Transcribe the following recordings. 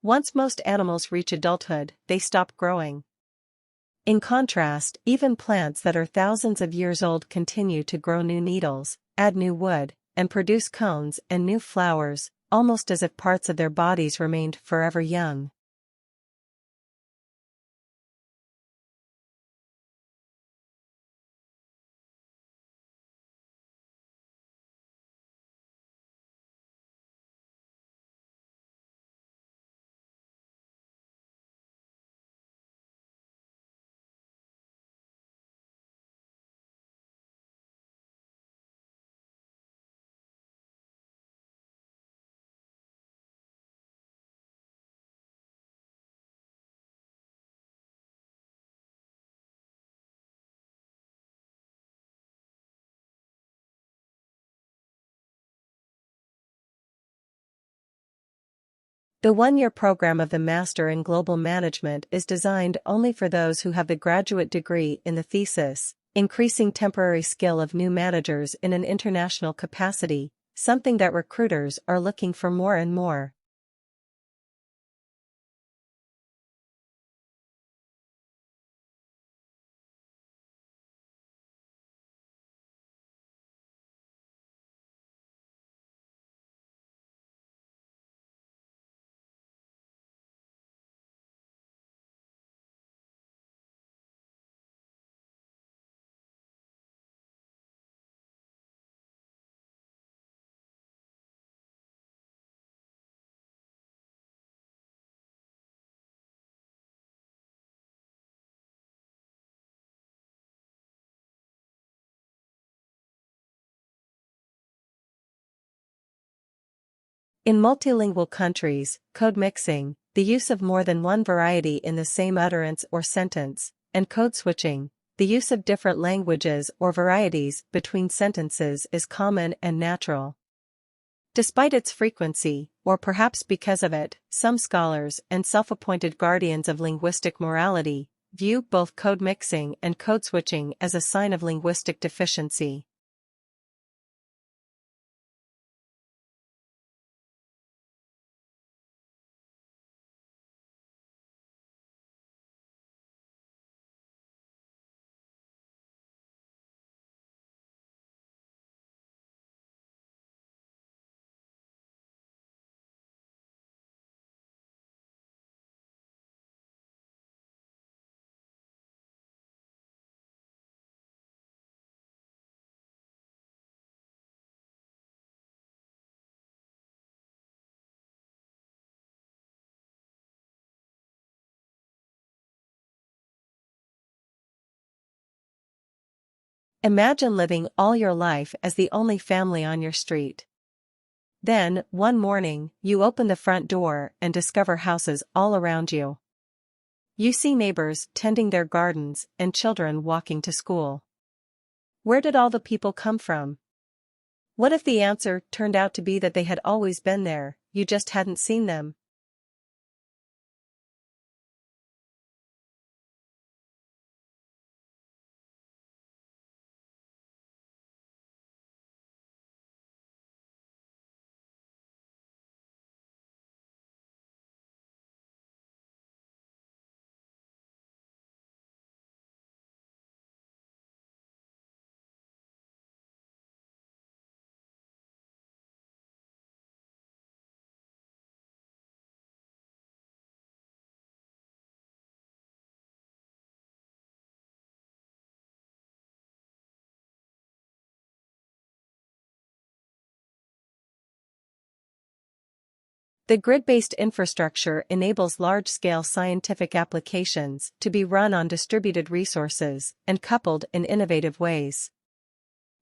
Once most animals reach adulthood, they stop growing. In contrast, even plants that are thousands of years old continue to grow new needles, add new wood, and produce cones and new flowers, almost as if parts of their bodies remained forever young. The one-year program of the Master in Global Management is designed only for those who have the graduate degree in the thesis, increasing temporary skill of new managers in an international capacity, something that recruiters are looking for more and more. In multilingual countries, code mixing, the use of more than one variety in the same utterance or sentence, and code switching, the use of different languages or varieties between sentences is common and natural. Despite its frequency, or perhaps because of it, some scholars and self-appointed guardians of linguistic morality view both code mixing and code switching as a sign of linguistic deficiency. Imagine living all your life as the only family on your street. Then, one morning, you open the front door and discover houses all around you. You see neighbors tending their gardens and children walking to school. Where did all the people come from? What if the answer turned out to be that they had always been there, you just hadn't seen them? The grid-based infrastructure enables large-scale scientific applications to be run on distributed resources and coupled in innovative ways.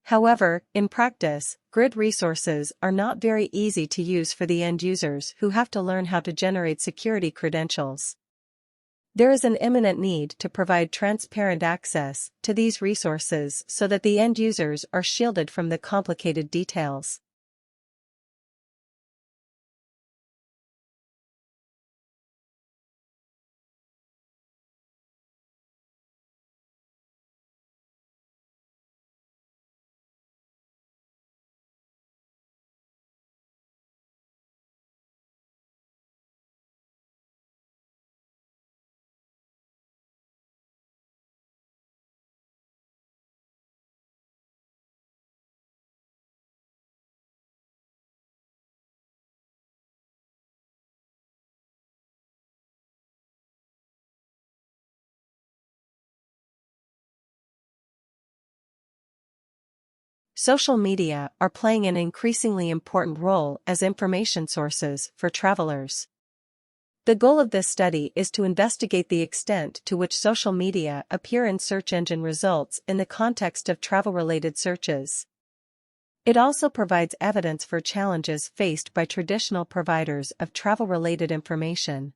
However, in practice, grid resources are not very easy to use for the end users who have to learn how to generate security credentials. There is an imminent need to provide transparent access to these resources so that the end users are shielded from the complicated details. Social media are playing an increasingly important role as information sources for travelers. The goal of this study is to investigate the extent to which social media appear in search engine results in the context of travel-related searches. It also provides evidence for challenges faced by traditional providers of travel-related information.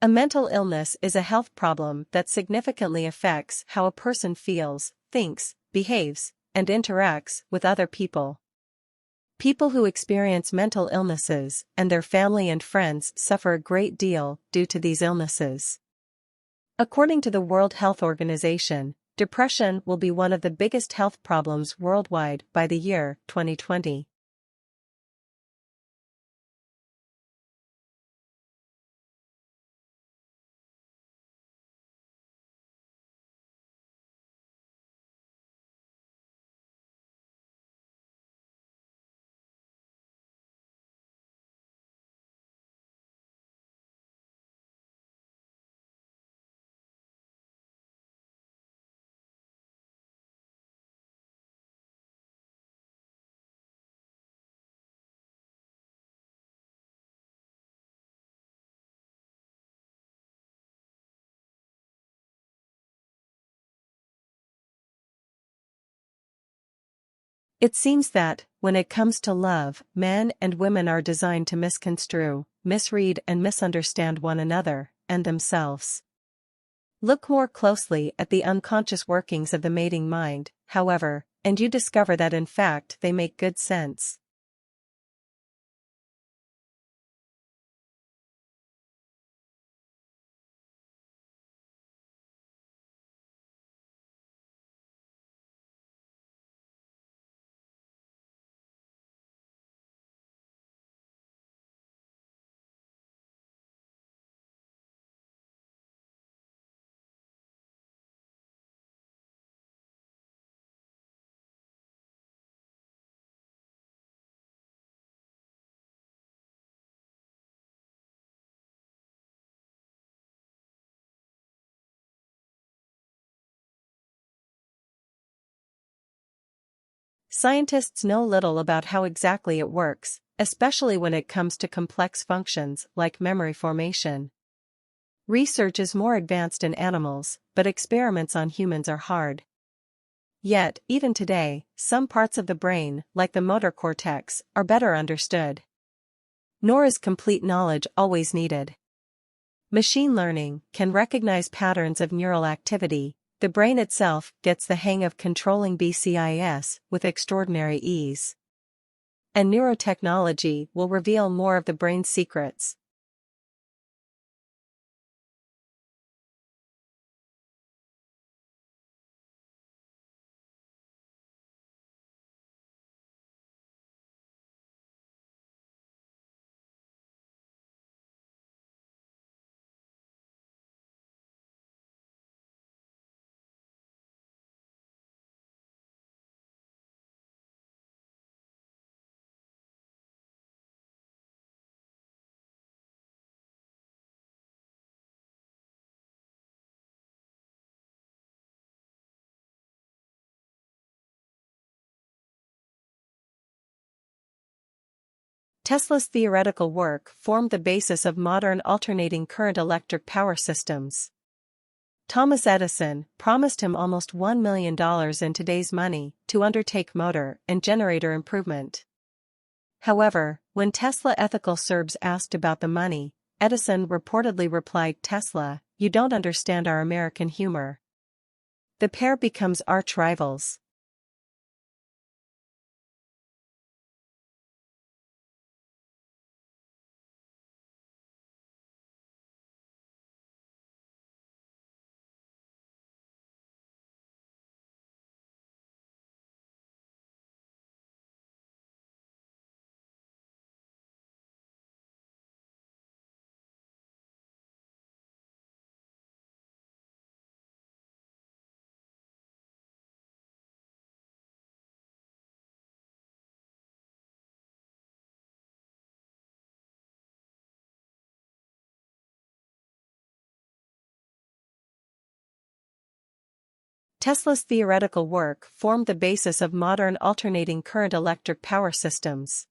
A mental illness is a health problem that significantly affects how a person feels, thinks, behaves, and interacts with other people. People who experience mental illnesses and their family and friends suffer a great deal due to these illnesses. According to the World Health Organization, depression will be one of the biggest health problems worldwide by the year 2020. It seems that, when it comes to love, men and women are designed to misconstrue, misread and misunderstand one another, and themselves. Look more closely at the unconscious workings of the mating mind, however, and you discover that in fact they make good sense. Scientists know little about how exactly it works, especially when it comes to complex functions like memory formation. Research is more advanced in animals, but experiments on humans are hard. Yet, even today, some parts of the brain, like the motor cortex, are better understood. Nor is complete knowledge always needed. Machine learning can recognize patterns of neural activity. The brain itself gets the hang of controlling BCIS with extraordinary ease. And neurotechnology will reveal more of the brain's secrets. Tesla's theoretical work formed the basis of modern alternating current electric power systems. Thomas Edison promised him almost $1 million in today's money to undertake motor and generator improvement. However, when Tesla ethical serbs asked about the money, Edison reportedly replied, "Tesla, you don't understand our American humor." The pair becomes arch rivals. Tesla's theoretical work formed the basis of modern alternating current electric power systems.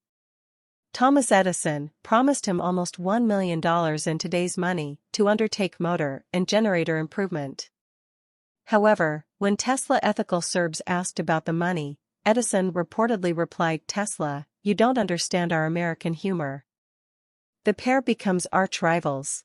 Thomas Edison promised him almost $1 million in today's money to undertake motor and generator improvement. However, when Tesla ethical Serbs asked about the money, Edison reportedly replied, "Tesla, you don't understand our American humor." The pair becomes arch rivals.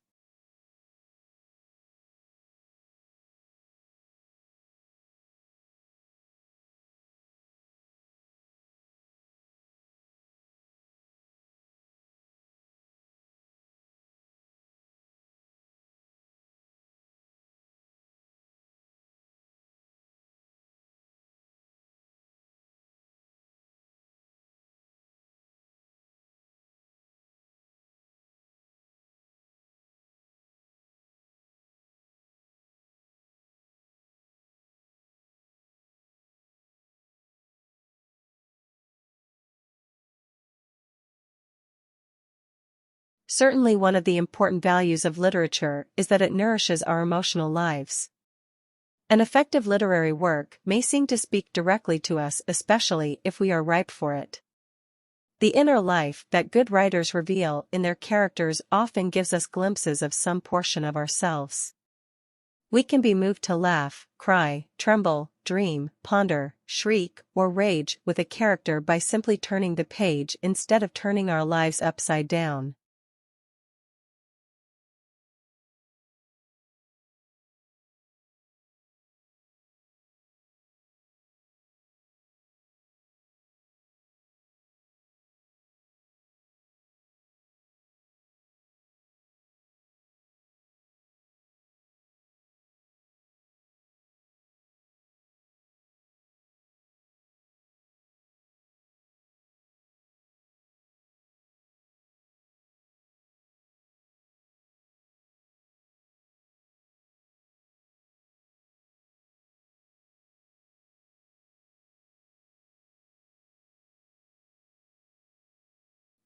Certainly one of the important values of literature is that it nourishes our emotional lives. An effective literary work may seem to speak directly to us, especially if we are ripe for it. The inner life that good writers reveal in their characters often gives us glimpses of some portion of ourselves. We can be moved to laugh, cry, tremble, dream, ponder, shriek, or rage with a character by simply turning the page instead of turning our lives upside down.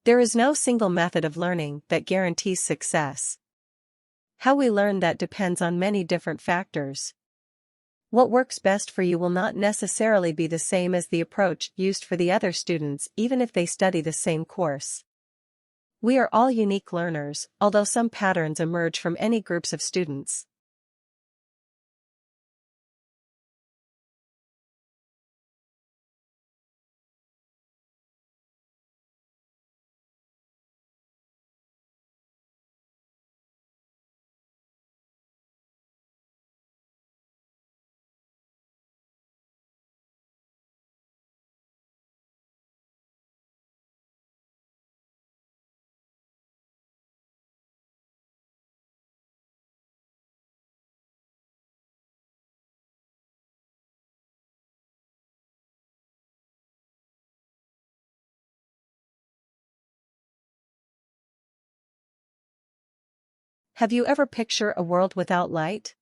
There is no single method of learning that guarantees success. How we learn that depends on many different factors. What works best for you will not necessarily be the same as the approach used for the other students, even if they study the same course. We are all unique learners, although some patterns emerge from any groups of students. Have you ever pictured a world without light?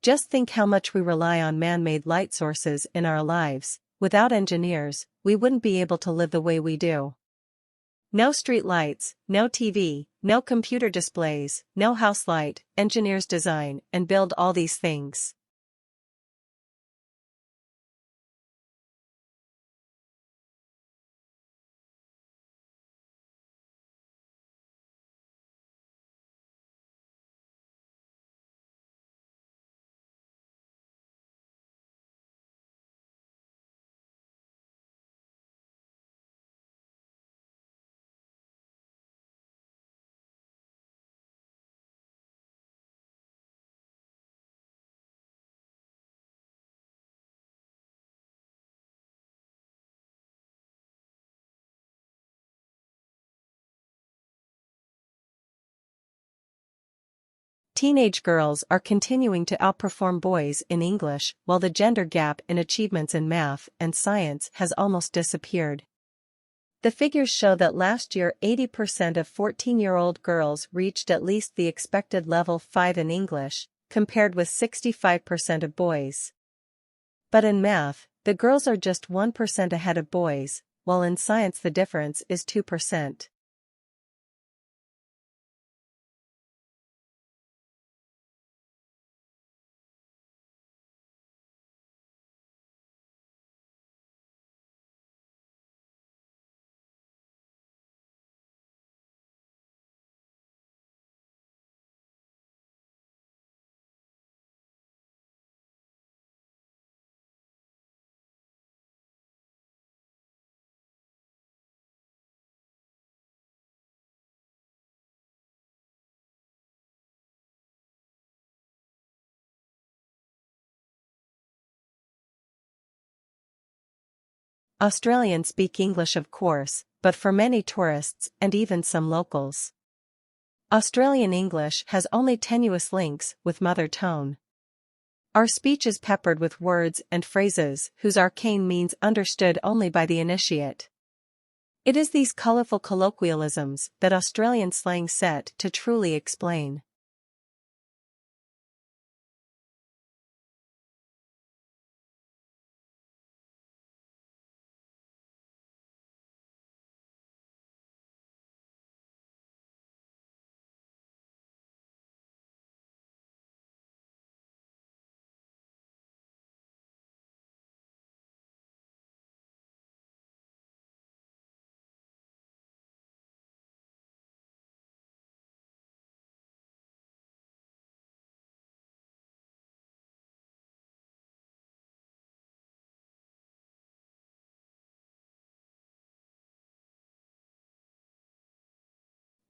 Just think how much we rely on man-made light sources in our lives. Without engineers, we wouldn't be able to live the way we do. No street lights, no TV, no computer displays, no house light. Engineers design and build all these things. Teenage girls are continuing to outperform boys in English, while the gender gap in achievements in math and science has almost disappeared. The figures show that last year 80% of 14-year-old girls reached at least the expected level 5 in English, compared with 65% of boys. But in math, the girls are just 1% ahead of boys, while in science the difference is 2%. Australians speak English of course, but for many tourists and even some locals, Australian English has only tenuous links with mother tongue. Our speech is peppered with words and phrases whose arcane means understood only by the initiate. It is these colorful colloquialisms that Australian slang set to truly explain.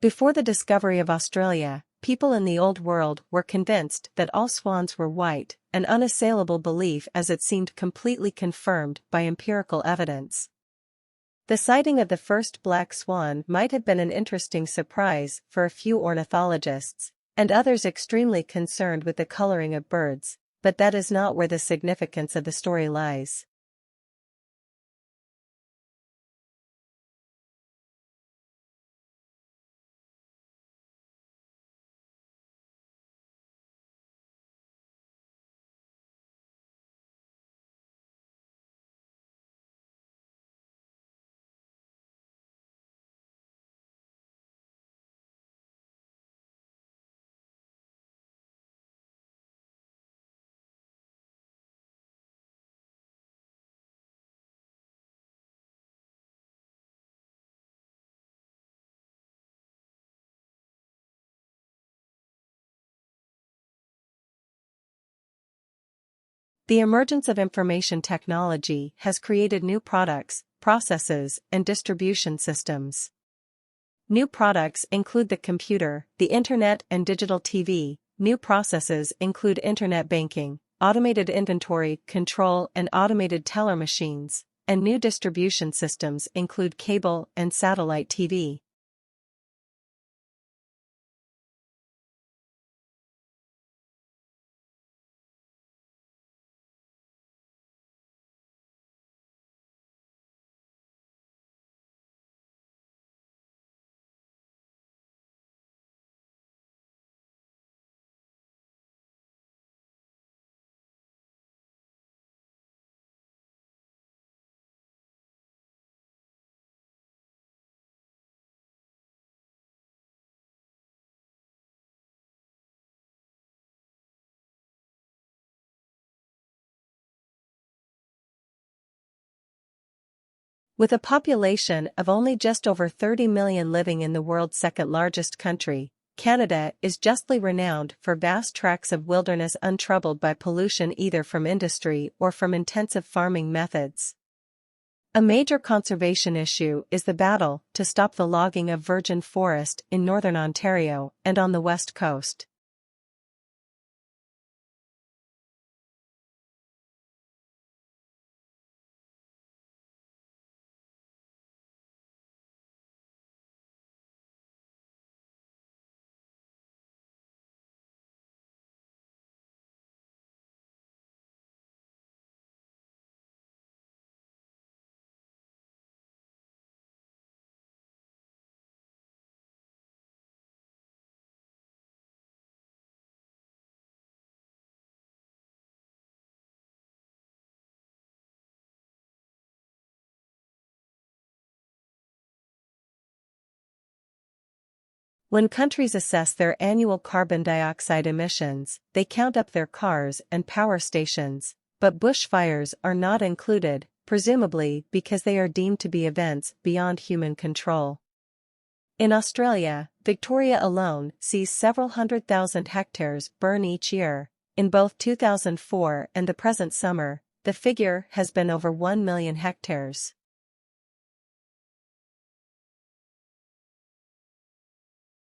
Before the discovery of Australia, people in the Old World were convinced that all swans were white, an unassailable belief as it seemed completely confirmed by empirical evidence. The sighting of the first black swan might have been an interesting surprise for a few ornithologists, and others extremely concerned with the coloring of birds, but that is not where the significance of the story lies. The emergence of information technology has created new products, processes, and distribution systems. New products include the computer, the internet, and digital TV. New processes include internet banking, automated inventory control, and automated teller machines, and new distribution systems include cable and satellite TV. With a population of only just over 30 million living in the world's second largest country, Canada is justly renowned for vast tracts of wilderness untroubled by pollution either from industry or from intensive farming methods. A major conservation issue is the battle to stop the logging of virgin forest in northern Ontario and on the west coast. When countries assess their annual carbon dioxide emissions, they count up their cars and power stations, but bushfires are not included, presumably because they are deemed to be events beyond human control. In Australia, Victoria alone sees several 100,000 hectares burn each year. In both 2004 and the present summer, the figure has been over 1 million hectares.